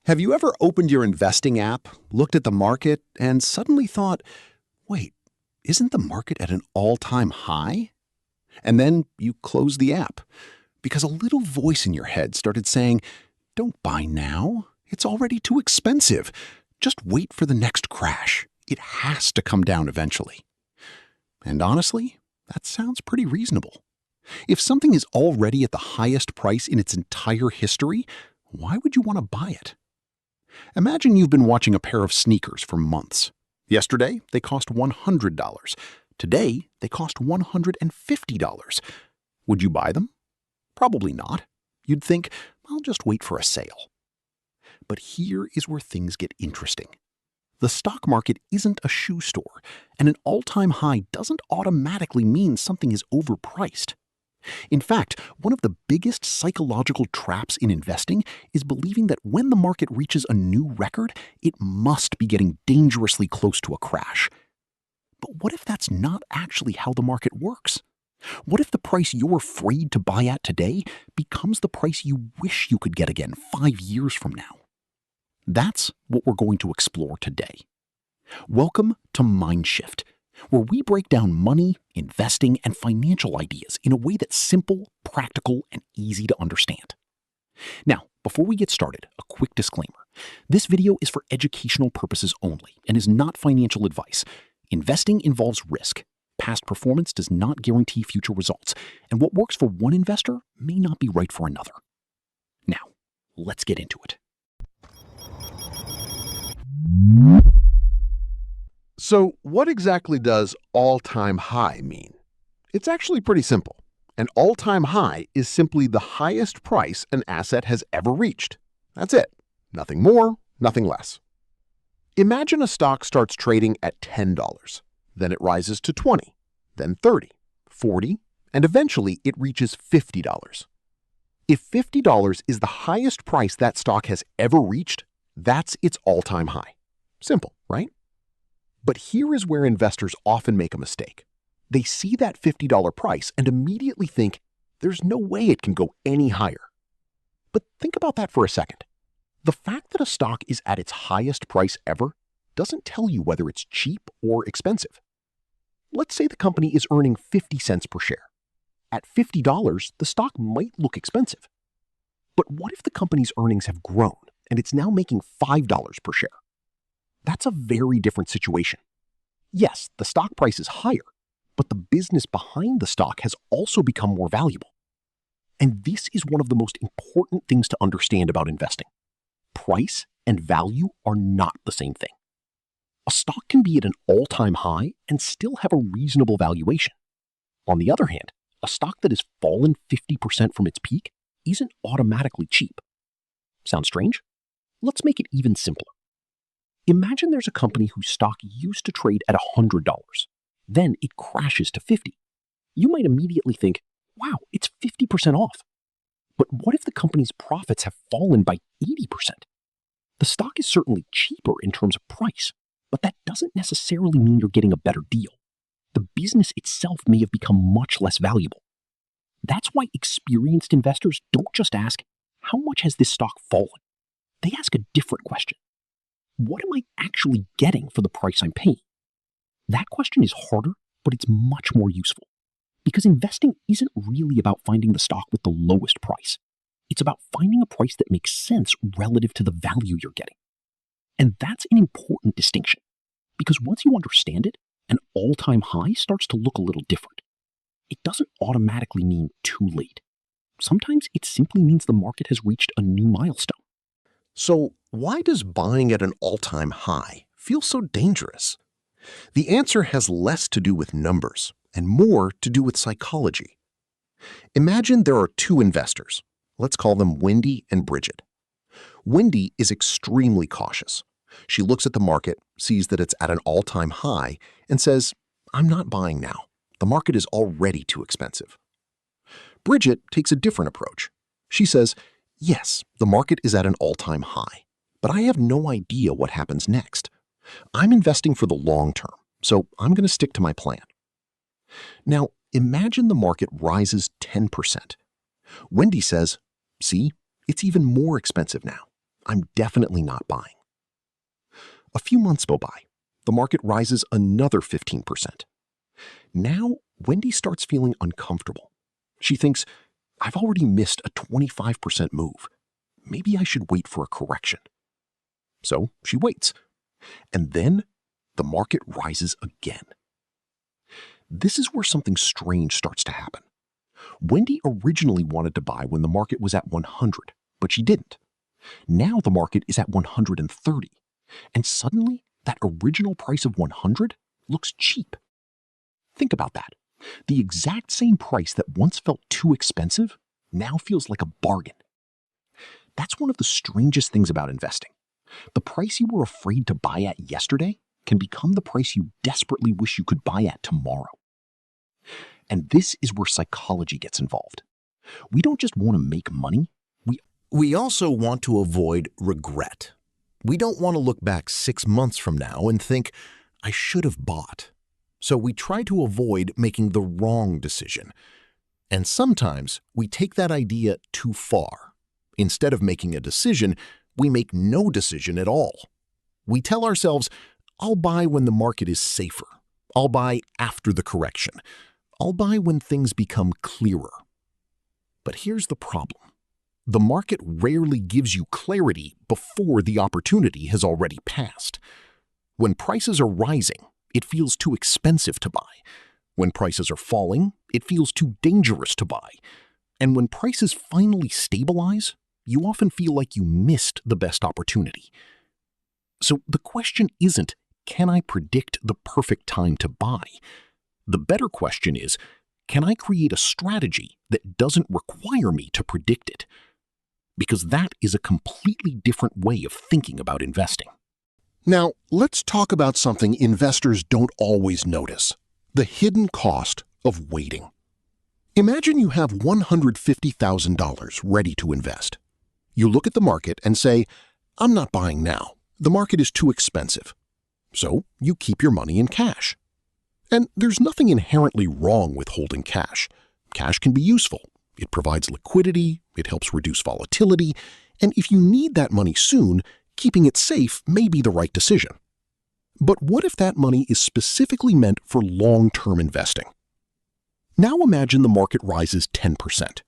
Have you ever opened your investing app, looked at the market, and suddenly thought, wait, isn't the market at an all-time high? And then you closed the app because a little voice in your head started saying, don't buy now. It's already too expensive. Just wait for the next crash. It has to come down eventually. And honestly, that sounds pretty reasonable. If something is already at the highest price in its entire history, why would you want to buy it? Imagine you've been watching a pair of sneakers for months. Yesterday, they cost $100. Today, they cost $150. Would you buy them? Probably not. You'd think, I'll just wait for a sale. But here is where things get interesting. The stock market isn't a shoe store, and an all-time high doesn't automatically mean something is overpriced. In fact, one of the biggest psychological traps in investing is believing that when the market reaches a new record, it must be getting dangerously close to a crash. But what if that's not actually how the market works? What if the price you're afraid to buy at today becomes the price you wish you could get again 5 years from now? That's what we're going to explore today. Welcome to MindShift, where we break down money, investing, and financial ideas in a way that's simple, practical, and easy to understand. Now, before we get started, a quick disclaimer. This video is for educational purposes only and is not financial advice. Investing involves risk. Past performance does not guarantee future results, and what works for one investor may not be right for another. Now, let's get into it. So what exactly does all-time high mean? It's actually pretty simple. An all-time high is simply the highest price an asset has ever reached. That's it. Nothing more, nothing less. Imagine a stock starts trading at $10, then it rises to $20, then $30, $40, and eventually it reaches $50. If $50 is the highest price that stock has ever reached, that's its all-time high. Simple, right? But here is where investors often make a mistake. They see that $50 price and immediately think, there's no way it can go any higher. But think about that for a second. The fact that a stock is at its highest price ever doesn't tell you whether it's cheap or expensive. Let's say the company is earning 50 cents per share. At $50, the stock might look expensive. But what if the company's earnings have grown and it's now making $5 per share? That's a very different situation. Yes, the stock price is higher, but the business behind the stock has also become more valuable. And this is one of the most important things to understand about investing. Price and value are not the same thing. A stock can be at an all-time high and still have a reasonable valuation. On the other hand, a stock that has fallen 50% from its peak isn't automatically cheap. Sound strange? Let's make it even simpler. Imagine there's a company whose stock used to trade at $100. Then it crashes to $50. You might immediately think, wow, it's 50% off. But what if the company's profits have fallen by 80%? The stock is certainly cheaper in terms of price, but that doesn't necessarily mean you're getting a better deal. The business itself may have become much less valuable. That's why experienced investors don't just ask, how much has this stock fallen? They ask a different question. What am I actually getting for the price I'm paying? That question is harder, but it's much more useful. Because investing isn't really about finding the stock with the lowest price. It's about finding a price that makes sense relative to the value you're getting. And that's an important distinction. Because once you understand it, an all-time high starts to look a little different. It doesn't automatically mean too late. Sometimes it simply means the market has reached a new milestone. So why does buying at an all-time high feel so dangerous? The answer has less to do with numbers and more to do with psychology. Imagine there are two investors. Let's call them Wendy and Bridget. Wendy is extremely cautious. She looks at the market, sees that it's at an all-time high, and says, I'm not buying now. The market is already too expensive. Bridget takes a different approach. She says, yes, the market is at an all-time high, but I have no idea what happens next. I'm investing for the long term, so I'm going to stick to my plan. Now, imagine the market rises 10%. Wendy says, see, it's even more expensive now. I'm definitely not buying. A few months go by. The market rises another 15%. Now, Wendy starts feeling uncomfortable. She thinks, I've already missed a 25% move. Maybe I should wait for a correction. So she waits. And then the market rises again. This is where something strange starts to happen. Wendy originally wanted to buy when the market was at 100, but she didn't. Now the market is at 130, and suddenly that original price of 100 looks cheap. Think about that. The exact same price that once felt too expensive now feels like a bargain. That's one of the strangest things about investing. The price you were afraid to buy at yesterday can become the price you desperately wish you could buy at tomorrow. And this is where psychology gets involved. We don't just want to make money, we also want to avoid regret. We don't want to look back 6 months from now and think, I should have bought. So we try to avoid making the wrong decision. And sometimes we take that idea too far. Instead of making a decision, we make no decision at all. We tell ourselves, I'll buy when the market is safer. I'll buy after the correction. I'll buy when things become clearer. But here's the problem. The market rarely gives you clarity before the opportunity has already passed. When prices are rising, it feels too expensive to buy. When prices are falling, it feels too dangerous to buy. And when prices finally stabilize, you often feel like you missed the best opportunity. So the question isn't, can I predict the perfect time to buy? The better question is, can I create a strategy that doesn't require me to predict it? Because that is a completely different way of thinking about investing. Now, let's talk about something investors don't always notice: the hidden cost of waiting. Imagine you have $150,000 ready to invest. You look at the market and say, I'm not buying now. The market is too expensive. So you keep your money in cash. And there's nothing inherently wrong with holding cash. Cash can be useful. It provides liquidity, it helps reduce volatility, and if you need that money soon, keeping it safe may be the right decision. But what if that money is specifically meant for long-term investing? Now imagine the market rises 10%.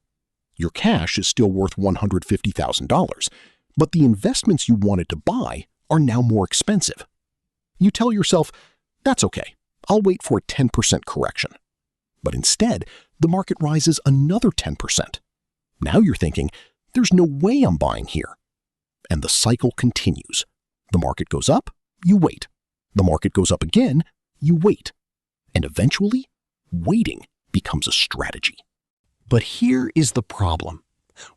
Your cash is still worth $150,000, but the investments you wanted to buy are now more expensive. You tell yourself, that's okay, I'll wait for a 10% correction. But instead, the market rises another 10%. Now you're thinking, there's no way I'm buying here. And the cycle continues. The market goes up, you wait. The market goes up again, you wait. And eventually, waiting becomes a strategy. But here is the problem.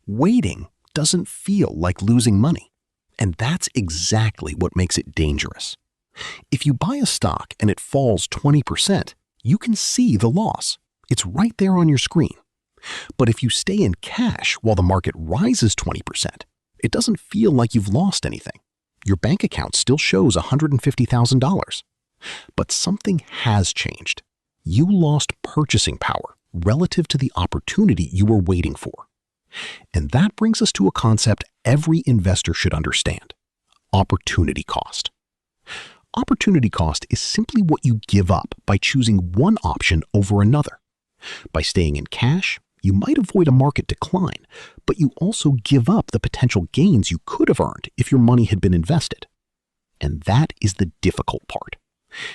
Waiting doesn't feel like losing money. And that's exactly what makes it dangerous. If you buy a stock and it falls 20%, you can see the loss. It's right there on your screen. But if you stay in cash while the market rises 20%, it doesn't feel like you've lost anything. Your bank account still shows $150,000. But something has changed. You lost purchasing power relative to the opportunity you were waiting for. And that brings us to a concept every investor should understand: opportunity cost. Opportunity cost is simply what you give up by choosing one option over another. By staying in cash, you might avoid a market decline, but you also give up the potential gains you could have earned if your money had been invested. And that is the difficult part.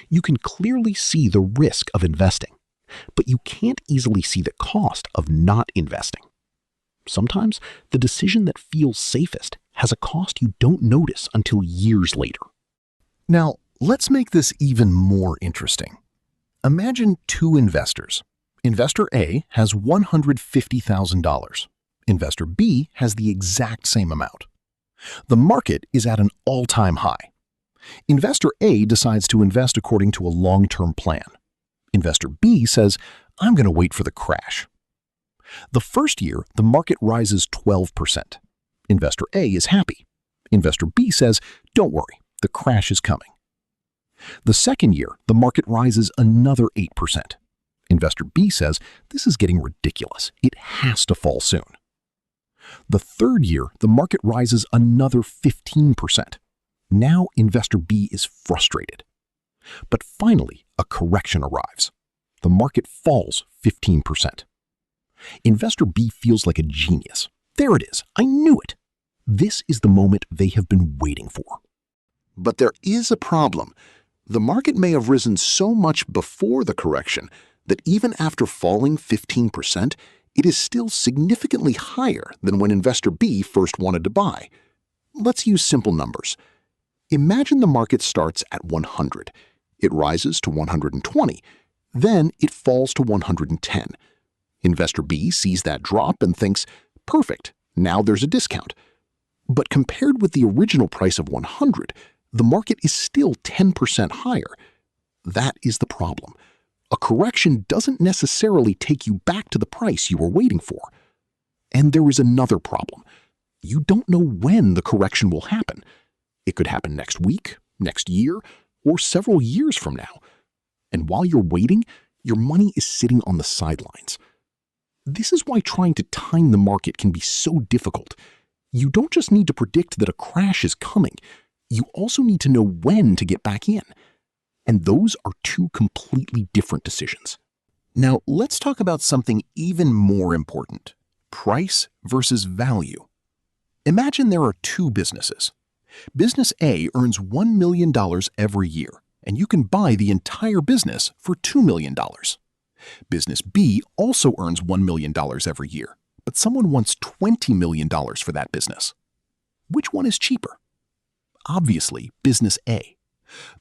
You can clearly see the risk of investing, but you can't easily see the cost of not investing. Sometimes the decision that feels safest has a cost you don't notice until years later. Now, let's make this even more interesting. Imagine two investors. Investor A has $150,000. Investor B has the exact same amount. The market is at an all-time high. Investor A decides to invest according to a long-term plan. Investor B says, I'm going to wait for the crash. The first year, the market rises 12%. Investor A is happy. Investor B says, don't worry, the crash is coming. The second year, the market rises another 8%. Investor B says, this is getting ridiculous. It has to fall soon. The third year, the market rises another 15%. Now investor B is frustrated. But finally, a correction arrives. The market falls 15%. Investor B feels like a genius. There it is. I knew it. This is the moment they have been waiting for. But there is a problem. The market may have risen so much before the correction that even after falling 15%, it is still significantly higher than when investor B first wanted to buy. Let's use simple numbers. Imagine the market starts at 100. It rises to 120. Then it falls to 110. Investor B sees that drop and thinks, perfect, now there's a discount. But compared with the original price of 100, the market is still 10% higher. That is the problem. A correction doesn't necessarily take you back to the price you were waiting for. And there is another problem. You don't know when the correction will happen. It could happen next week, next year, or several years from now. And while you're waiting, your money is sitting on the sidelines. This is why trying to time the market can be so difficult. You don't just need to predict that a crash is coming. You also need to know when to get back in. And those are two completely different decisions. Now, let's talk about something even more important: price versus value. Imagine there are two businesses. Business A earns $1 million every year, and you can buy the entire business for $2 million. Business B also earns $1 million every year, but someone wants $20 million for that business. Which one is cheaper? Obviously, Business A.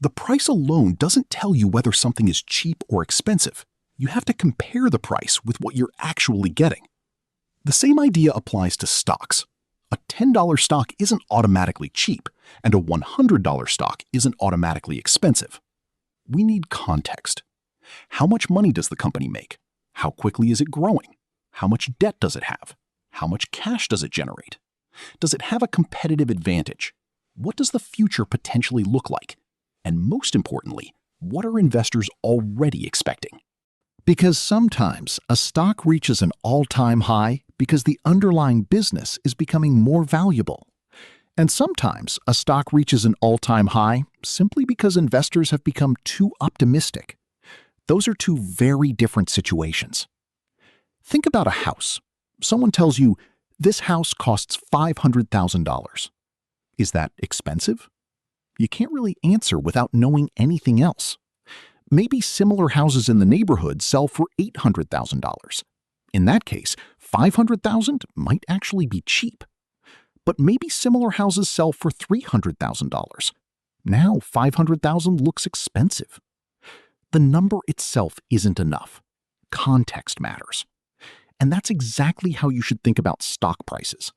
The price alone doesn't tell you whether something is cheap or expensive. You have to compare the price with what you're actually getting. The same idea applies to stocks. A $10 stock isn't automatically cheap, and a $100 stock isn't automatically expensive. We need context. How much money does the company make? How quickly is it growing? How much debt does it have? How much cash does it generate? Does it have a competitive advantage? What does the future potentially look like? And most importantly, what are investors already expecting? Because sometimes a stock reaches an all-time high because the underlying business is becoming more valuable. And sometimes a stock reaches an all-time high simply because investors have become too optimistic. Those are two very different situations. Think about a house. Someone tells you, this house costs $500,000. Is that expensive? You can't really answer without knowing anything else. Maybe similar houses in the neighborhood sell for $800,000. In that case, $500,000 might actually be cheap. But maybe similar houses sell for $300,000. Now $500,000 looks expensive. The number itself isn't enough. Context matters. And that's exactly how you should think about stock prices.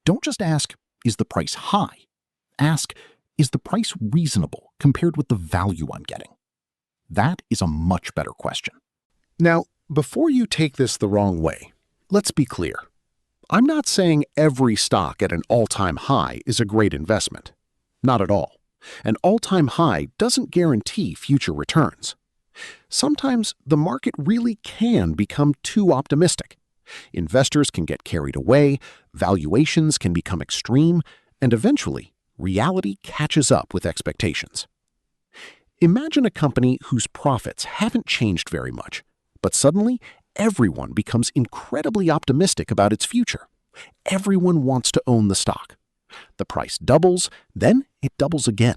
Don't just ask, is the price high? Ask, is the price reasonable compared with the value I'm getting? That is a much better question. Now, before you take this the wrong way, let's be clear. I'm not saying every stock at an all-time high is a great investment. Not at all. An all-time high doesn't guarantee future returns. Sometimes the market really can become too optimistic. Investors can get carried away, valuations can become extreme, and eventually, reality catches up with expectations. Imagine a company whose profits haven't changed very much, but suddenly everyone becomes incredibly optimistic about its future. Everyone wants to own the stock. The price doubles, then it doubles again.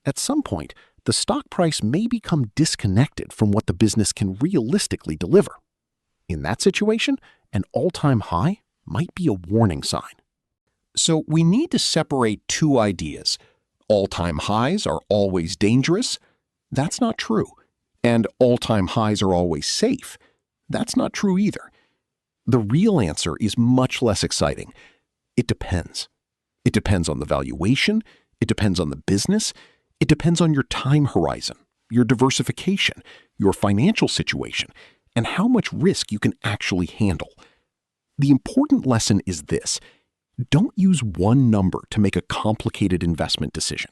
At some point, the stock price may become disconnected from what the business can realistically deliver. In that situation, an all-time high might be a warning sign. So we need to separate two ideas. All-time highs are always dangerous. That's not true. And all-time highs are always safe. That's not true either. The real answer is much less exciting. It depends. It depends on the valuation. It depends on the business. It depends on your time horizon, your diversification, your financial situation, and how much risk you can actually handle. The important lesson is this: don't use one number to make a complicated investment decision.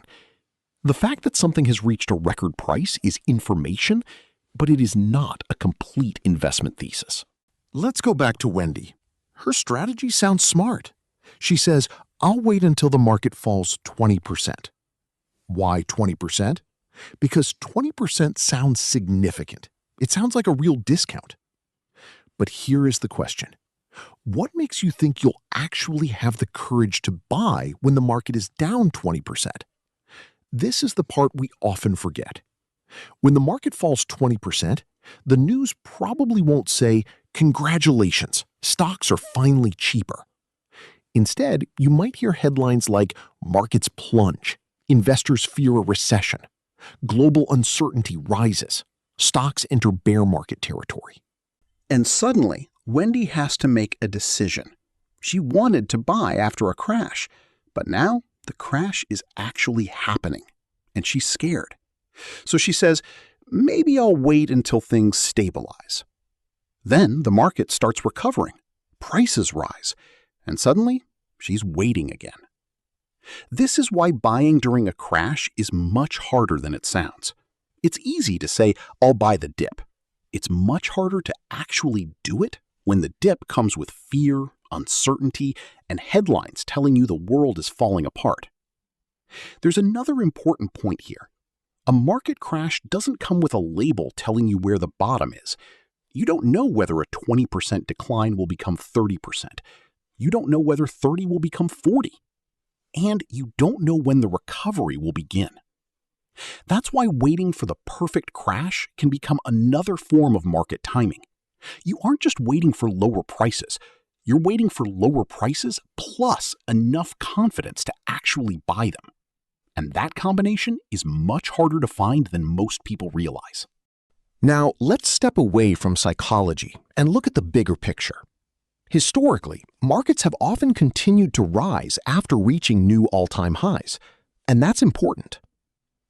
The fact that something has reached a record price is information, but it is not a complete investment thesis. Let's go back to Wendy. Her strategy sounds smart. She says, I'll wait until the market falls 20%. Why 20%? Because 20% sounds significant. It sounds like a real discount. But here is the question. What makes you think you'll actually have the courage to buy when the market is down 20%? This is the part we often forget. When the market falls 20%, the news probably won't say, "Congratulations, stocks are finally cheaper." Instead, you might hear headlines like, "Markets plunge," "Investors fear a recession," "Global uncertainty rises," "Stocks enter bear market territory." And suddenly, Wendy has to make a decision. She wanted to buy after a crash, but now the crash is actually happening, and she's scared. So she says, maybe I'll wait until things stabilize. Then the market starts recovering, prices rise, and suddenly she's waiting again. This is why buying during a crash is much harder than it sounds. It's easy to say, I'll buy the dip. It's much harder to actually do it when the dip comes with fear, uncertainty, and headlines telling you the world is falling apart. There's another important point here. A market crash doesn't come with a label telling you where the bottom is. You don't know whether a 20% decline will become 30%. You don't know whether 30 will become 40. And you don't know when the recovery will begin. That's why waiting for the perfect crash can become another form of market timing. You aren't just waiting for lower prices. You're waiting for lower prices plus enough confidence to actually buy them. And that combination is much harder to find than most people realize. Now, let's step away from psychology and look at the bigger picture. Historically, markets have often continued to rise after reaching new all-time highs, and that's important.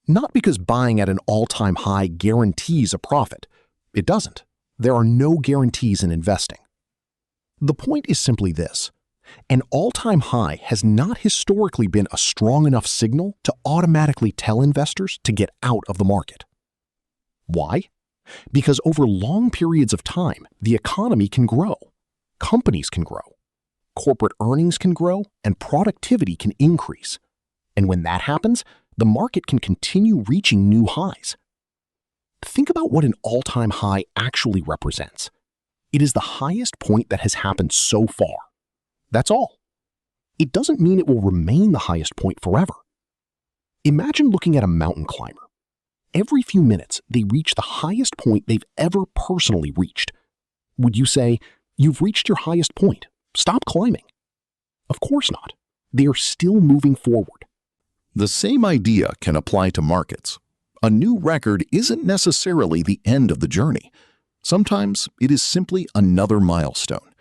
Not because buying at an all-time high guarantees a profit. It doesn't. There are no guarantees in investing. The point is simply this. An all-time high has not historically been a strong enough signal to automatically tell investors to get out of the market. Why? Because over long periods of time, the economy can grow, companies can grow, corporate earnings can grow, and productivity can increase. And when that happens, the market can continue reaching new highs. Think about what an all-time high actually represents. It is the highest point that has happened so far. That's all. It doesn't mean it will remain the highest point forever. Imagine looking at a mountain climber. Every few minutes, they reach the highest point they've ever personally reached. Would you say, you've reached your highest point, stop climbing? Of course not. They are still moving forward. The same idea can apply to markets. A new record isn't necessarily the end of the journey. Sometimes it is simply another milestone.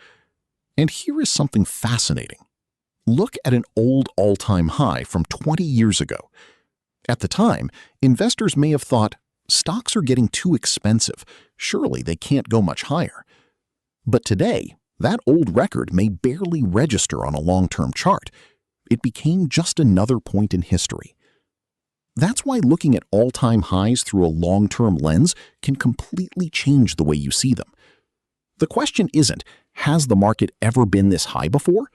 And here is something fascinating. Look at an old all-time high from 20 years ago. At the time, investors may have thought, stocks are getting too expensive. Surely they can't go much higher. But today, that old record may barely register on a long-term chart. It became just another point in history. That's why looking at all-time highs through a long-term lens can completely change the way you see them. The question isn't, has the market ever been this high before?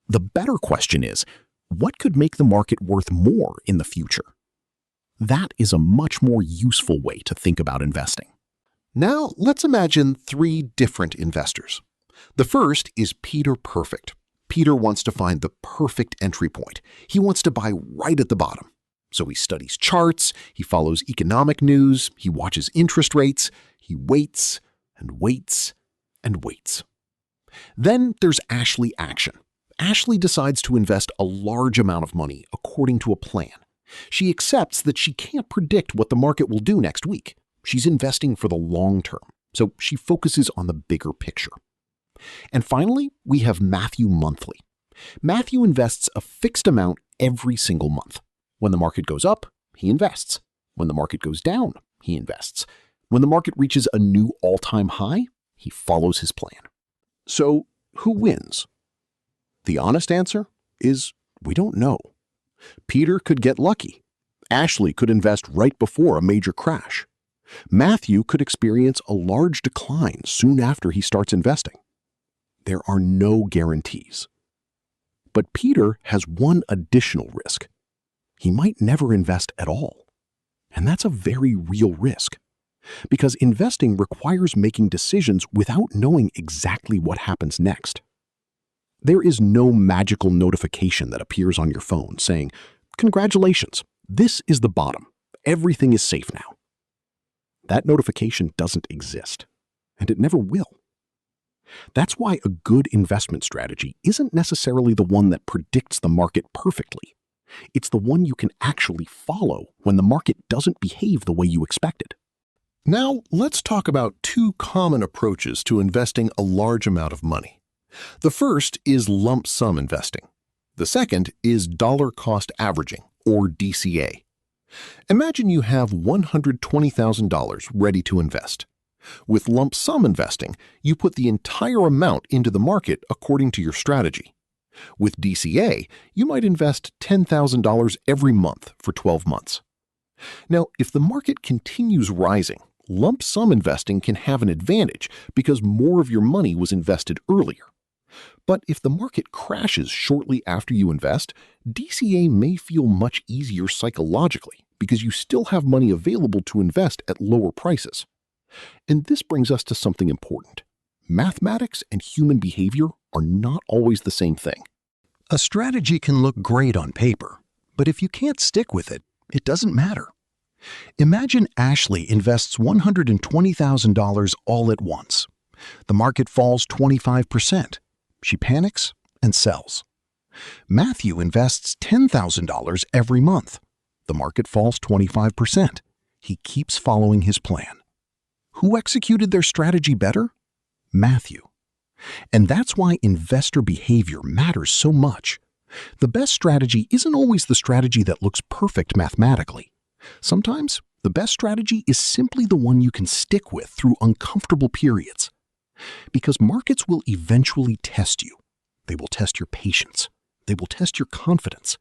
The better question is, what could make the market worth more in the future? That is a much more useful way to think about investing. Now, let's imagine three different investors. The first is Peter Perfect. Peter wants to find the perfect entry point. He wants to buy right at the bottom. So he studies charts, he follows economic news, he watches interest rates, he waits and waits and waits. Then there's Ashley Action. Ashley decides to invest a large amount of money according to a plan. She accepts that she can't predict what the market will do next week. She's investing for the long term, so she focuses on the bigger picture. And finally, we have Matthew Monthly. Matthew invests a fixed amount every single month. When the market goes up, he invests. When the market goes down, he invests. When the market reaches a new all-time high, he follows his plan. So, who wins? The honest answer is we don't know. Peter could get lucky. Ashley could invest right before a major crash. Matthew could experience a large decline soon after he starts investing. There are no guarantees. But Peter has one additional risk. He might never invest at all. And that's a very real risk, because investing requires making decisions without knowing exactly what happens next. There is no magical notification that appears on your phone saying, "Congratulations, this is the bottom. Everything is safe now." That notification doesn't exist, and it never will. That's why a good investment strategy isn't necessarily the one that predicts the market perfectly. It's the one you can actually follow when the market doesn't behave the way you expected. Now, let's talk about two common approaches to investing a large amount of money. The first is lump sum investing. The second is dollar cost averaging, or DCA. Imagine you have $120,000 ready to invest. With lump sum investing, you put the entire amount into the market according to your strategy. With DCA, you might invest $10,000 every month for 12 months. Now, if the market continues rising, lump sum investing can have an advantage because more of your money was invested earlier. But if the market crashes shortly after you invest, DCA may feel much easier psychologically because you still have money available to invest at lower prices. And this brings us to something important. Mathematics and human behavior are not always the same thing. A strategy can look great on paper, but if you can't stick with it, it doesn't matter. Imagine Ashley invests $120,000 all at once. The market falls 25%. She panics and sells. Matthew invests $10,000 every month. The market falls 25%. He keeps following his plan. Who executed their strategy better? Matthew. And that's why investor behavior matters so much. The best strategy isn't always the strategy that looks perfect mathematically. Sometimes, the best strategy is simply the one you can stick with through uncomfortable periods. Because markets will eventually test you. They will test your patience. They will test your confidence.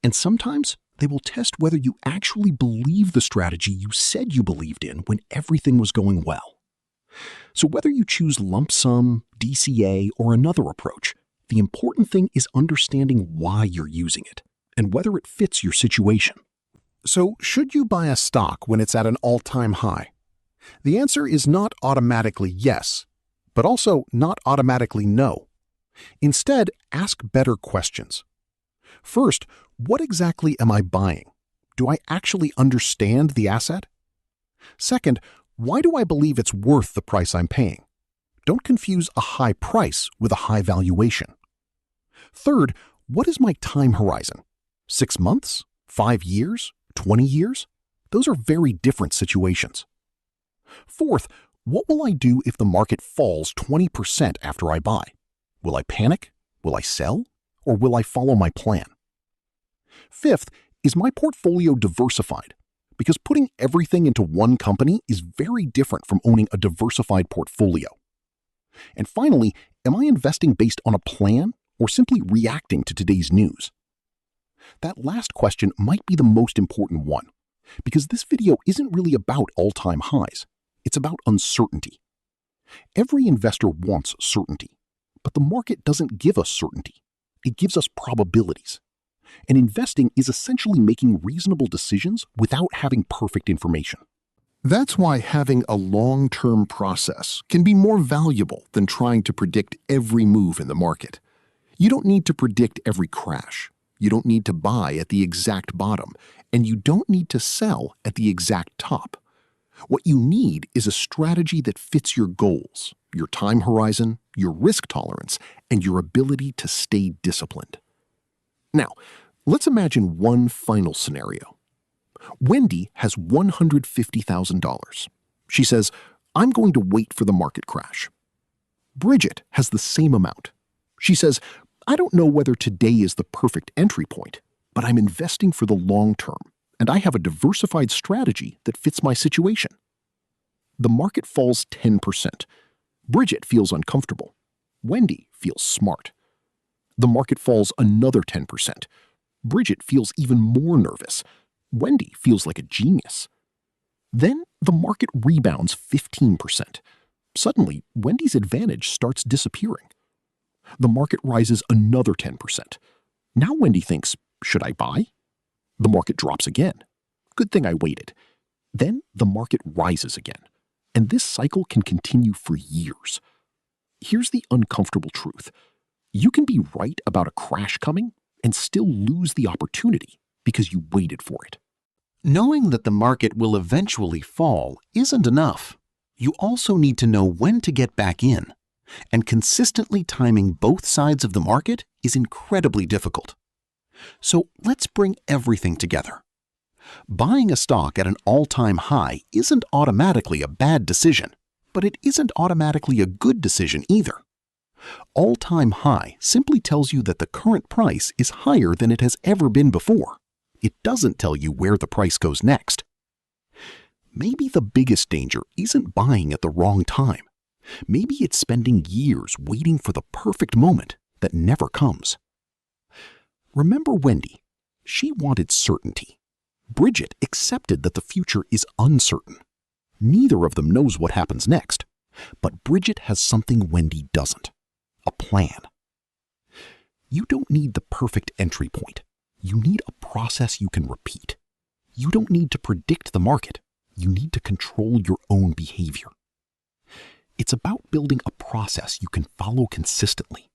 And sometimes, they will test whether you actually believe the strategy you said you believed in when everything was going well. So whether you choose lump sum, DCA, or another approach, the important thing is understanding why you're using it and whether it fits your situation. So, should you buy a stock when it's at an all-time high? The answer is not automatically yes, but also not automatically no. Instead, ask better questions. First, what exactly am I buying? Do I actually understand the asset? Second, why do I believe it's worth the price I'm paying? Don't confuse a high price with a high valuation. Third, what is my time horizon? 6 months? 5 years? 20 years? Those are very different situations. Fourth, what will I do if the market falls 20% after I buy? Will I panic? Will I sell? Or will I follow my plan? Fifth, is my portfolio diversified? Because putting everything into one company is very different from owning a diversified portfolio. And finally, am I investing based on a plan or simply reacting to today's news? That last question might be the most important one, because this video isn't really about all-time highs. It's about uncertainty. Every investor wants certainty, but the market doesn't give us certainty. It gives us probabilities. And investing is essentially making reasonable decisions without having perfect information. That's why having a long-term process can be more valuable than trying to predict every move in the market. You don't need to predict every crash. You don't need to buy at the exact bottom, and you don't need to sell at the exact top. What you need is a strategy that fits your goals, your time horizon, your risk tolerance, and your ability to stay disciplined. Now, let's imagine one final scenario. Wendy has $150,000. She says, "I'm going to wait for the market crash." Bridget has the same amount. She says, "I don't know whether today is the perfect entry point, but I'm investing for the long term, and I have a diversified strategy that fits my situation." The market falls 10%. Bridget feels uncomfortable. Wendy feels smart. The market falls another 10%. Bridget feels even more nervous. Wendy feels like a genius. Then the market rebounds 15%. Suddenly, Wendy's advantage starts disappearing. The market rises another 10%. Now Wendy thinks, should I buy? The market drops again. Good thing I waited. Then the market rises again. And this cycle can continue for years. Here's the uncomfortable truth. You can be right about a crash coming and still lose the opportunity because you waited for it. Knowing that the market will eventually fall isn't enough. You also need to know when to get back in. And consistently timing both sides of the market is incredibly difficult. So let's bring everything together. Buying a stock at an all-time high isn't automatically a bad decision, but it isn't automatically a good decision either. All-time high simply tells you that the current price is higher than it has ever been before. It doesn't tell you where the price goes next. Maybe the biggest danger isn't buying at the wrong time. Maybe it's spending years waiting for the perfect moment that never comes. Remember Wendy. She wanted certainty. Bridget accepted that the future is uncertain. Neither of them knows what happens next, but Bridget has something Wendy doesn't: a plan. You don't need the perfect entry point. You need a process you can repeat. You don't need to predict the market. You need to control your own behavior. It's about building a process you can follow consistently.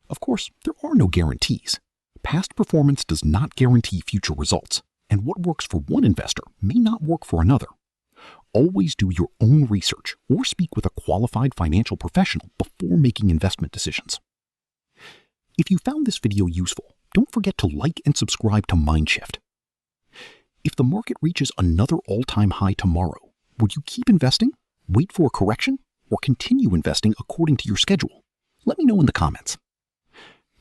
Of course, there are no guarantees. Past performance does not guarantee future results, and what works for one investor may not work for another. Always do your own research or speak with a qualified financial professional before making investment decisions. If you found this video useful, don't forget to like and subscribe to MindShift. If the market reaches another all-time high tomorrow, would you keep investing, wait for a correction, or continue investing according to your schedule? Let me know in the comments.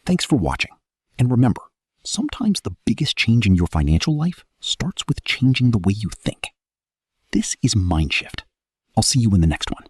Thanks for watching. And remember, sometimes the biggest change in your financial life starts with changing the way you think. This is MindShift. I'll see you in the next one.